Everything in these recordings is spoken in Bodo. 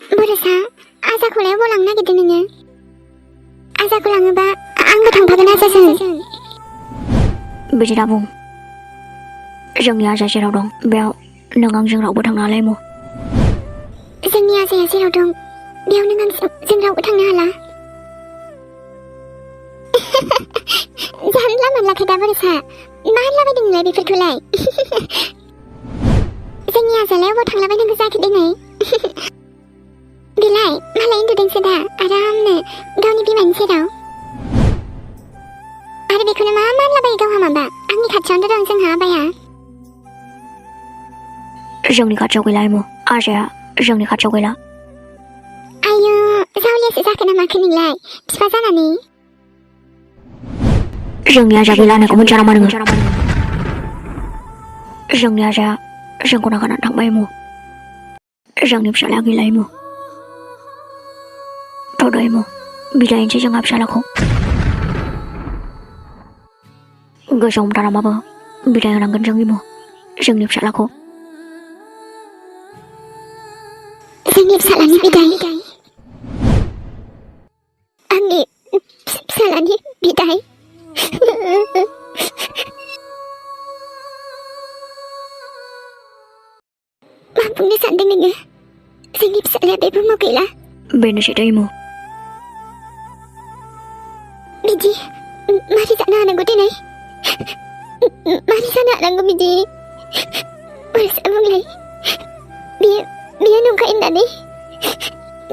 बरसा आजाखौलाय अबाव लांनो नागिरदों नोङो? आजाखौ लाङोबा आंबो थांफागोन आजाजों। बिदि दा बुं। जोंनि आजा जेराव दं बेयाव नों आंजों रावबो थांनो हालाय मु। जोंनि आजाया जेराव दं बेयाव नों आंजों रावबो थांनो हाला। जानला मोनलाखाय दा बरसा मा होनलाबायदों नोंलाय बेफोरखौलाय? जोंनि आजालाय अबाव थांलाबायनांगौ जाखो दिनै? बेलाय मालाय उन्दुदोंसो दा आरामनो गावनि बिमानि सेराव। आरो बेखौनो मा होनलाबायो गावहा माबा आंनि खाथियावनो दं जोंहा आबाया। जोंनि खाथियाव गैला एमु। आजाया जोंनि खाथियाव गैला। आयु जावलियासो जाखो ना माखो नोंलाय बिफा जानानै? जोंनि आजा गैला होननायखौ मिथिया नामा नोङो? जोंनि आजाया जोंखौ नागारनानै थांबाय एमु। जोंनि फिसालाया गैला एमु। थ'द' एमु बिदाय होनोसै जोंहा फिसालाखौ। गोसोआव हमथानाबाबो बिदाय होनांगोन जों एमु जोंनि फिसालाखौ। जोंनि फिसालानि बिदाय? आंनि फिसालानि बिदाय? मा बुंनो सानदों नोङो? जोंनि फिसालाया बे बुहुमाव गैला? बेनोसैथ' एमु। बिदि मारै जानो हानांगौ दिनै? मारै जानो हानांगौ बिदि? बरसा बुंलाय बियो नंखाय होननानै?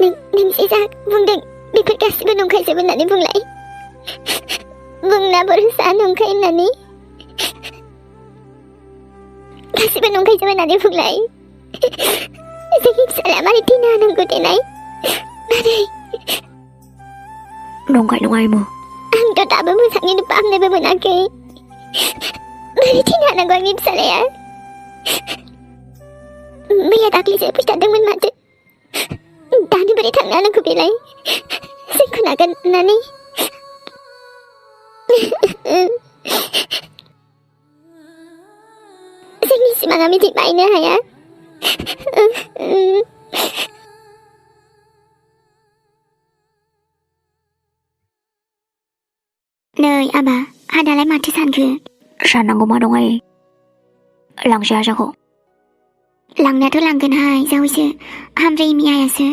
नों जे जा बुंदों बेफोर गासिबो नंखायजोब होननानै बुंलाय। बुंना बरसा नंखाय होननानै? गासिबो नंखायजोब होननानै बुंलाय। जोंनि फिसालाया मारै थैनो हानांगौ दिनै? मारै? नंखाय नङा एमु। आंथ' दाबो मोजाङैनो फाहामनोबो मोनाखै। मारै थैनो हानांगौ आंनि फिसालाया? मैया दाख्लैसो फैथारदोंमोन माथो। दानो बोरै थांनो हानांगौ बेलाय जोंखौ नागारनानै? जोंनि सिमाङा बिदि बायनो हाया। नै आबा आदालाय माथो सानखो? साननांगौ मा दं आयै? लांसै आजाखौ। लांनायाथ' लांगोनहाय जावैसो हामद्राय मियायासो।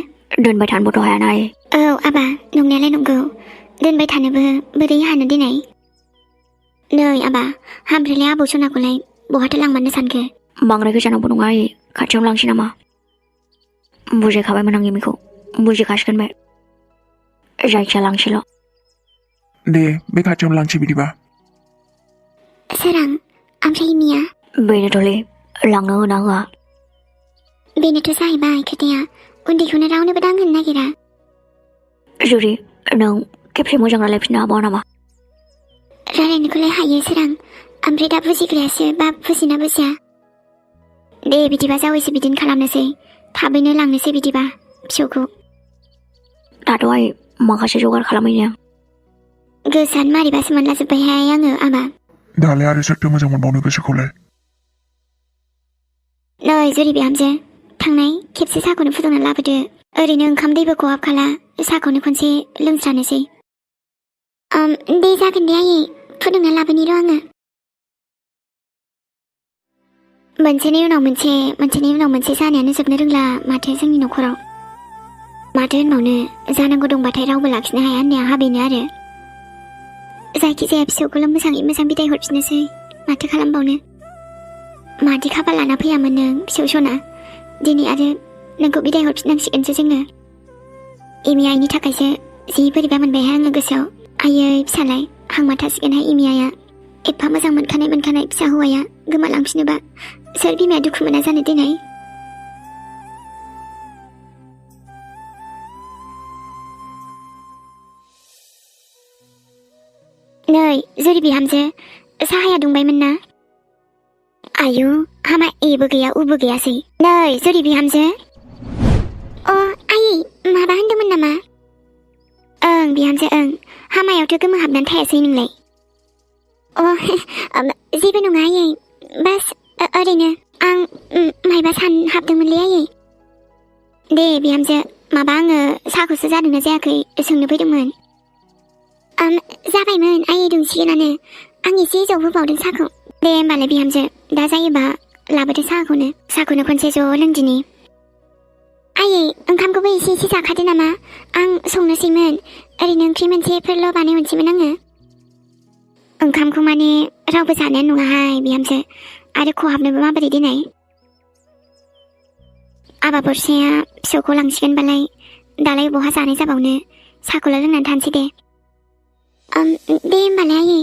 दोनबाय थानोबोथ' हायाना आयै। औ आबा नंनायालाय नंगौ दोनबाय थानोबो बोरै हानो दिनै? नै आबा हामद्रायलाय आबौ सनाखौलाय बहाथो लांमारनो सानखो? बांद्राय गोजानावबो नङा आयै खाथियावनो लांसै नामा? बुजायखाबायमोन आं एमिखौ बुजिखासिगोन बे। जायखिया लांसैल'। दे बे खाथियावनो लांसै बिदिबा। सोरां ओमफ्राय मिया? बेनोथ'लै लांनो होना होआ। बेनोथ' जाहैबाय खोथाया उन्दैखौनो रावनोबो दांहोनो नागिरा। जुरि नों खेबसे मोजां रायलायफिननो हाबावा नामा? रायलायनोखौलाय हायो सोरां ओमफ्राय दा बुजिग्रायासो बा बुजिना बुजिया? दे बिदिबा जावैसो बिदिनो खालामनोसै थाबैनो लांनोसै बिदिबा फिसौखौ। दाथ' आयै माखासे जगार खालामहैनो आं। गोसोआनो मारैबासो मोनलाजोब्बायहाय आङो आबा। दालाय आरो सोरथो मोजां मोनबावनो गोसोखौलाय? नै जुरि बिहामजो थांनाय खेबसे साहाखौनो फुदुंना लाबोदो। ओरैनो ओंखाम दैबो खहाब खाला साहाखौनो खनसे लोंस्रानोसै। दे जागोन दे आयै फुदुंना लाबोनि र' आङो। मोनसेनि उनाव मोनसे जानायानो जोबनो रोंला माथो जोंनि न'खराव। माथो होनबावनो जानांगौ दंबाथाय रावबो लाखिनो हाया होननाया हाबेनो आरो। जायखिजाया फिसौखौल' मोजाङै मोजां बिदाय हरफिननोसै माथो खालामबावनो। मादि खाफाल लाना फैयामोन नों फिसौ सना दिनै आरो नोंखौ बिदाय हरफिननांसिगोनसो जोङो। एमि आइनि थाखायसो जि बोरैबा मोनबायहाय आङो गोसोआव। आयै फिसालाय हांमा थासिगोनहाय एमि आइया। एफा मोजां मोनखानाय फिसा हौवाया गोमालांफिनोबा सोर बिमाया दुखु मोना जानो दिनै? नै जुरि बिहामजो साहाया दुंबायमोन ना? आयु हामा एबो गैया उबो गैयासै। नै जुरि बिहामजो। अ आयै माबा होनदोंमोन नामा? ओं बिहामजो ओं हामायावथ' गोमो हाबनानै थायासै नोंलाय? अ जेबो नङा आयै बास ओरैनो आं मायबा सान हाबदोंमोनलै आयै। दे बिहामजो माबा आङो साहाखौसो जादोंना जायाखै सोंनो फैदोंमोन। जाबायमोन आयै दंसिगोनानो। आं एसे जौहोबावदों साहाखौ। दे होमबालाय बिहामजो, दा जायोबा लाबोदो साहाखौनो खनसे ज' लोंदिनि। आयै ओंखामखौबो एसे एसे जाखादो नामा? आं संनोसैमोन। ओरैनो ओंख्रि मोनसेफोरल' बानायहरनोसैमोन आङो। ओंखामखौ माने रावबो जानायानो नङाहाय बिहामजो, आरो खहाबनोबो माबोरै देनाय। आबा बरसाया फिसौखौ लांसिगोनबालाय दालाय बहा जानाय जाबावनो, साहाखौल' लोंनानै थानोसै दे। दे होमबालाय आयै।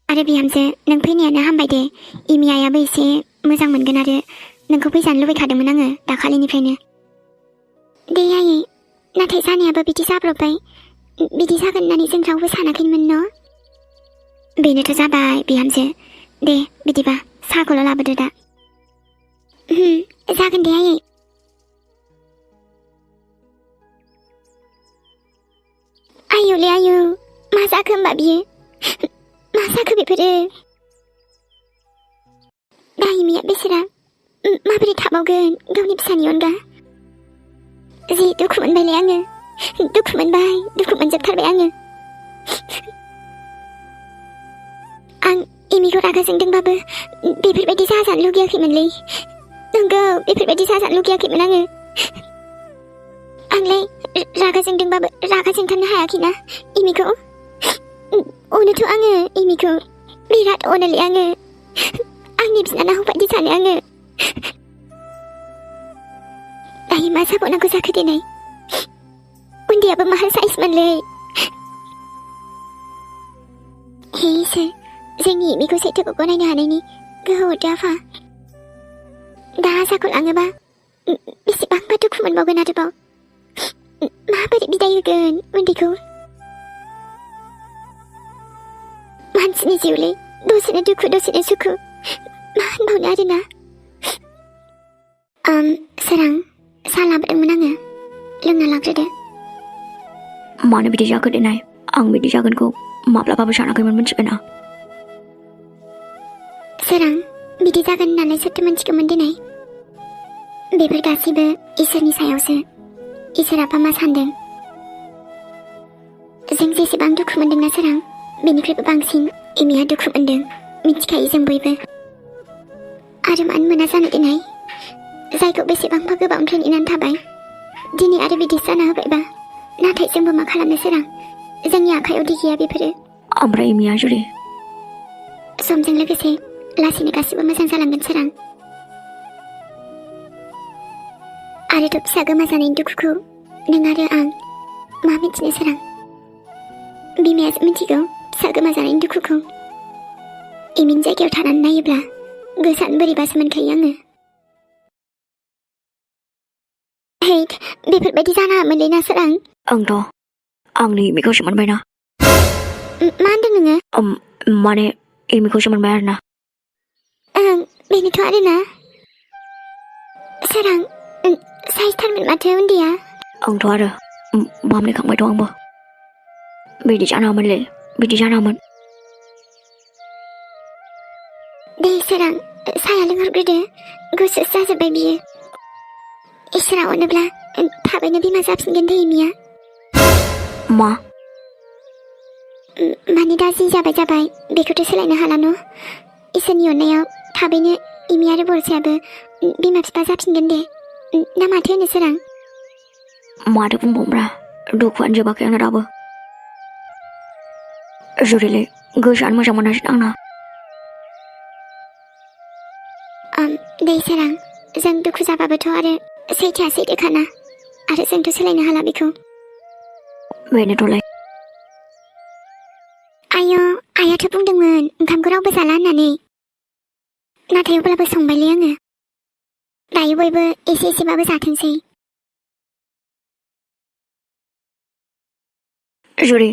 आरो बिहामजो नों फैनायानो हामबाय दे। इमि आइयाबो एसे मोजां मोनगोन आरो नोंखौ फैजानो लुबैखादोंमोन आङो दाखालिनिफ्रायनो। दे आयै, नाथाय जानायाबो बिदि जाब्रबबाय। बिदि जागोन होननानै जों रावबो सानाखैमोन न'? बेनोथ' जाबाय बिहामजो। दे बिदिबा साहाखौल' लाबोदो दा। जागोन दे आयै। आयौलै आयौ, मा जाखो होमबा बियो? मा जाखो बेफोरो? दा इमिया बेसेरा माबोरै थाबावगोन गावनि फिसानि अनगा? जि दुखु मोनबायलै आङो। दुखु मोनजोबथारबाय आङो। आं इमिखौ रागा जोंदोंबाबो बेफोरबायदि जाजानो लुगैयाखैमोनलै। नंगौ, बेफोरबायदि जाजानो लुगैयाखैमोन आङो। आंलाय रागा जोंदोंबाबो रागा जोंथारनो हायाखैना इमिखौ। अनोथ' आङो इमिखौ, बिराद अनोलै आङो। आंनि बिनानाव बायदि सानो आङो। दायो मा जाबावनांगौ जाखो दिनै? उन्दैयाबो माहार साइसमोनलै। हे इसोर, जोंनि इमिखौ सैथोखौ गनायनो हानायनि गोहो हरदो आफा। दा आजाखौ लाङोबा बेसेबांबा दुखु मोनबावगोन आरोबाव। माबोरै बिदाय होगोन उन्दैखौ? मानसिनि जिउलै, दसेनो दुखु दसेनो सुखु, मा होनबावनो आरोना। सोरां, साहा लाबोदोंमोन आङो, लोंना लाग्रोदो। मानो बिदि जाखो देनाय? आं बिदि जागोनखौ माब्लाबाबो सानाखैमोन, मिथिबायना? सोरां, बिदि जागोन होननानै सोरथो मोनथिगौमोन देनाय? बेफोर गासैबो इसोरनि सायावसो। इसोराबा मा सानदों? जों जेसेबां दुखु मोनदोंना सोरां, बेनिख्रुइबो बांसिन इमिया दुखु मोनदों, मिथिखायो जों बयबो। आरो मानो मोना जानो देनाय? जायखौ बेसेबांबा गोबावनिफ्राय नेनानै थाबाय, दिनै आरो बिदि जाना होबायबा नाथाय जोंबो मा खालामनो सोरां? जोंनि आखायावदि गैया बेफोरो। ओमफ्राय इमिया जुलि? समजों लोगोसे लासैनो गासिबो मोजां जालांगोन सोरां। आरोथ' फिसा गोमाजानायनि दुखुखौ नों आरो आं मा मिथिनो सोरां? बिमायासो मिथिगौ फिसा गोमाजानायनि दुखुखौ। इमिनि जायगायाव थानानै नायोब्ला गोसोआनो बोरैबासो मोनखायो आङो। हैद, बेफोरबायदि जानाङामोनलै ना सोरां? आंथ' आंनि इमिखौसो मोनबायना। मा होनदों नोङो? माने इमिखौसो मोनबाय आरोना। बेनोथ' आरोना। सोरां, साइसथारमोन माथो उन्दैया। आंथ' आरो बामनायखांबायथ' आंबो। बिदि जानाङामोनलै, बिदि जानाङामोन। दे सोरां, साया लोंहरग्रोदो, गुसुसो जाजोब्बाय बियो। इसोरा अनोब्ला थाबैनो बिमा जाफिनगोन दे इमिया। मा? माने दा जि जाबाय बेखौथ' सोलायनो हाला न'? इसोरनि अननायाव थाबैनो इमि आरो बरसायाबो बिमा बिफा जाफिनगोन दे। ना माथो होनो सोरां? माथो बुंबावब्रा, दुखुआनो जोबाखै आंना दाबो। जुरिलै, गोसोआनो मोजां मोनासै आंना। दे सोरां, जों दुखु जाबाबोथ' आरो सैथोआ सैथोखाना, आरो जोंथ' सोलायनो हाला बेखौ। बेनोथ'लाय। आयाथ' बुंदोंमोन ओंखामखौ रावबो जाला होननानै। नाथाय अब्लाबो संबायलै आङो। दायो बयबो एसे एसेबाबो जाथोंसै। जुरि,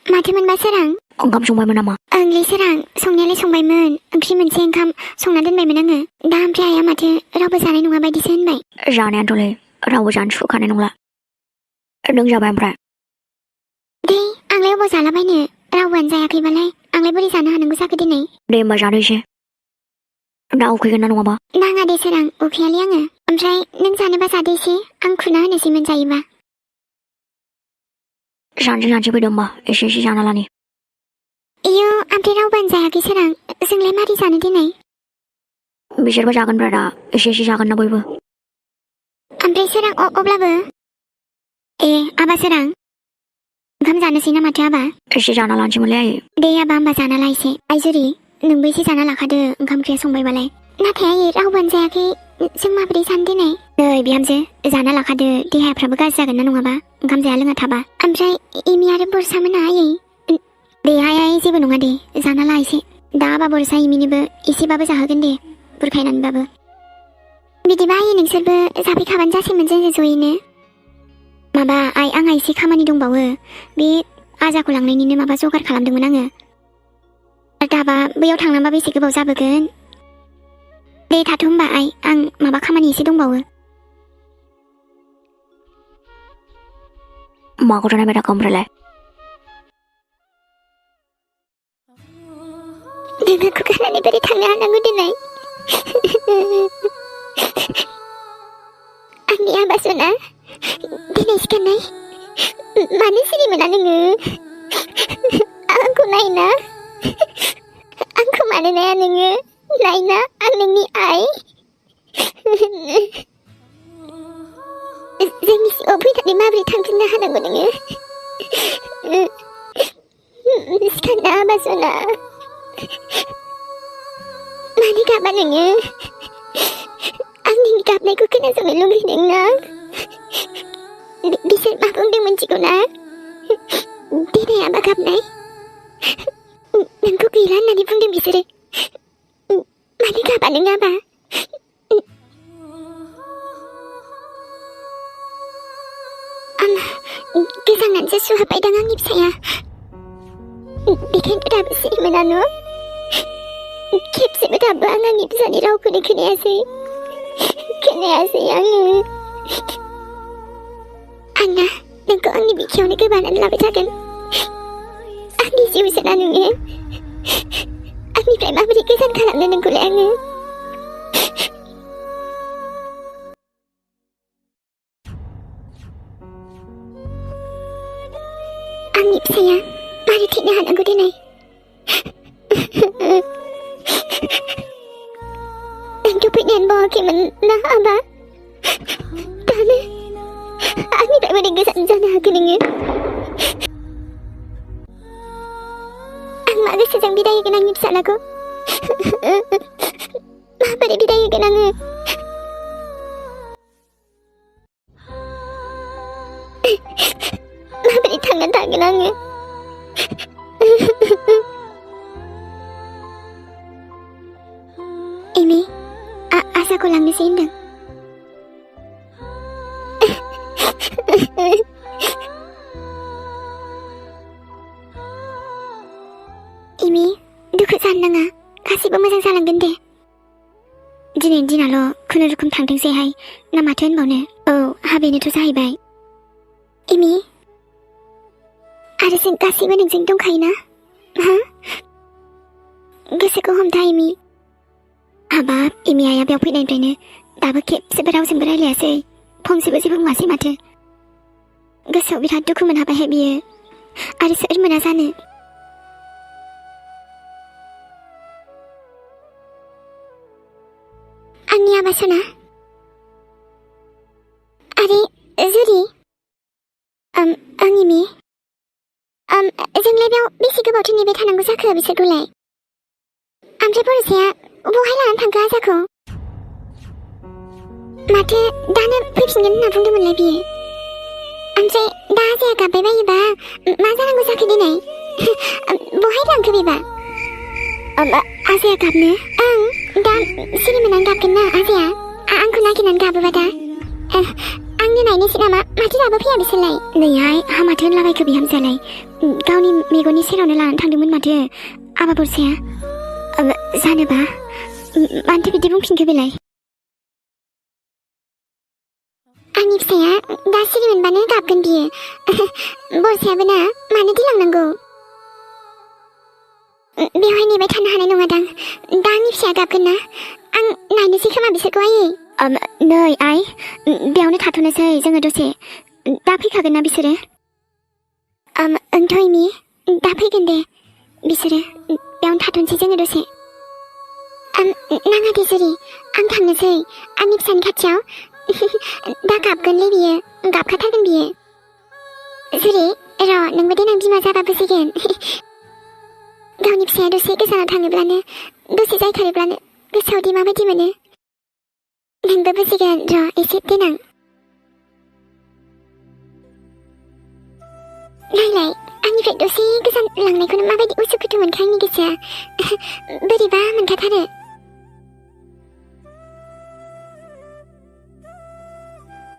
माथो मोनबा सोरां? ओंखाम संबायमोन नामा? ओंलै सोरां, संनायालाय संबायमोन। ओंख्रि मोनसे ओंखाम संना दोनबायमोन आङो। दा ओमफ्राय आइया माथो रावबो जानाय नङा बायदिसो होनबाय। जानायानोथ'लै, रावबो जानो सुखुखानाय नंला। नों जाबाय ओमफ्राय? दे, आंलाय अबाव जालाबायनो, रावबोआनो जायाखैबालाय आंलाय बोरै जानो हानांगौ जाखो दिनै? दे होमबा जादो एसे। दा उखैगोन ना नङाबा? नाङा दे सोरां, उखैयालै आङो। ओमफ्राय नों जानोबा जादो एसे, आं खुना होनोसै मोनजायोबा। जानोसै फैदो होमबा, एसे जाना लानि। इयो ओमफ्राय रावबोआनो जायाखै सोरां, जोंलाय मारै जानो दिनै? बिसोरबो जागोन ब्रा दा, एसे जागोन ना बयबो। ओमफ्राय सोरां अब्लाबो ए आबा सोरां ओंखाम जानोसै ना माथो आबा? एसे जाना लानोसैमोनलै आयै। दे आबा होमबा जाना ला एसे। आइजुरि नोंबो एसे जाना लाखादो ओंखाम ओंख्रिया संबायबालाय। नाथाय आयै रावबोआनो जायाखै, जों माबोरै जानो दिनै? नै बिहामजो जाना लाखादो, देहाफ्राबो गाज्रि जागोन ना नङाबा ओंखाम जाया लोङा थाबा। ओमफ्राय इमि आरो बरसा मोना आयै? दे आइ जेबो नङा दे, जाना ला एसे। दा आबा बरसा इमिनोबो एसेबाबो जाहोगोन दे, बुरखायनानैबाबो। बिदिबा आयै नोंसोरबो जाफैखाबानो जासैमोन जोंजों जयैनो। माबा आंहा एसे खामानि दंबावो, बे आजाखौ लांनायनिनो माबा जगार खालामदोंमोन आङो। दाबा बैयाव थांनांबा बेसे गोबाव जाबोगोन? दे थाथ' होमबा आं माबा खामानि एसे दंबावो। माखौथो नायबाय थाखो ओमफ्रायलाय? नोंखौ गारनानै बोरै थांनो हानांगौ दिनै? आंनि आबा सना, दिनै सिखारनाय मानो सिरि मोना नोङो? आंखौ नायना, आंखौ मानो नाया नोङो? नायना आं नोंनि आइ। जोंनि सिगाङाव फैनानै माबोरै थांफिननो हानांगौ नोङो? सिखारना आबा सना, मानो गाबा नोङो? आंनि गाबनायखौ खोनासंनो लुगैदों ना? बिसोर मा बुंदों मिथिगौ ना? दिनै आबा गाबनाय नोंखौ गैला होननानै बुंदों बिसोरो। मानो गाबा नों आबा? गोजांनानैसो सुहाबबायदां आंनि फिसाया, बेखायनो दाबो सिरि मोना न'? खेबसेबो दाबो आं आंनि फिसानि रावखौनो खोनायासै आङो। आंना नोंखौ आंनि बिखायावनो गोबानानै लाबाय थागोन। आंनि जिउसोना नोङो, आंनिफ्राय माबोरै गोजान खालामनो नोंखौलाय आङो? आंनि फिसाया मारै थैनो हानांगौ दिनै? नोंथ' फैनायानो बावाखैमोन ना आबा? दानो आंनिफ्राय बोरै गोजान जानो हाखो नोङो? आं मा गोसोजों बिदाय होगोन आंनि फिसालाखौ? माबोरै बिदाय होगोन आङो? माबोरै थांनानै थागोन आङो? एमि आसाखौ लांनोसै होनदों। एमि दुखु जानो नाङा, गासिबो मोजां जालांगोन दे। दिनैनि दिनाल' खुनुरुखुम थांथोंसैहाय ना माथो होनबावनो? औ हाबायानोथ' जाहैबाय। एमि आरो जों गासैबो नोंजों दंखायोना? हा? गोसोखौ हमथा एमि। हाबाब एमि आइया बेयाव फैनायनिफ्रायनो दाबो खेबसेबो रावजोंबो रायलायासै, फंसेबो जेबो बुङासै माथो। गोसोआव बिराद दुखु मोनहाबायहाय बियो, आरो सोर मोना जानो? आंनि आबा सना आरे जुरि, ओं एमि, जोंलाय बेयाव बेसे गोबावथो नेबाय थानांगौ जाखो बिसोरखौलाय? ओमफ्राय बरसाया बहाय लानानै थांखो आजाखौ? माथो दानो फैफिनगोन होनना बुंदोंमोनलाय बियो। ओमफ्राय दा आजाया गाबबाय बायोबा मा जानांगौ जाखो दिनै? बहाय लांखो बेबा? आजाया गाबनो? ओं, दा सिरि मोननानै गाबगोन ना आजाया? आंखौ नागिरनानै गाबोबा दा? आंनो नायनोसै नामा? माथो दाबो फैया बिसोरलाय? नैहाय हामाथो होनलाबायखो बिहामजोआलाय, गावनि मेगननि सेरावनो लानानै थांदोंमोन माथो आबा बरसाया। जानोबा मानोथो बिदि बुंफिनखो बेलाय? आंनि फिसाया दा सिरि मोनबानो गाबगोन बियो। बरसायाबो ना मानो दिलांनांगौ? बेवहाय नेबाय थानो हानाय नङा दां दा आंनि फिसाया गाबगोन ना आं नायनोसै खोमा बिसोरखौ आयै नै आइ बेयावनो थाथ'नोसै जोङो दसे दा फैखागोन ना बिसोरो ओंथ' इमि दा फैगोन दे बिसोरो बेयावनो थाथ'नोसै जोङो दसे नाङा दे जुरि आं थांनोसै आंनि फिसानि खाथियाव दा गाबगोनलै बियो गाबखाथारगोन बियो जुरि र' नोंबो देनां बिमा जाबा बुजिगोन गावनि फिसाया दसे गोजानाव थाङोब्लानो दसे जायखारोब्लानो गोसोआवदि माबायदि मोनो नोंबो बुजिगोन र' एसे देनां नायलाय आंनिफ्राय दसे गोजान लांनायखौनो माबायदि उसुखुथु मोनखो आंनि गोसोआ बोरैबा मोनखाथारो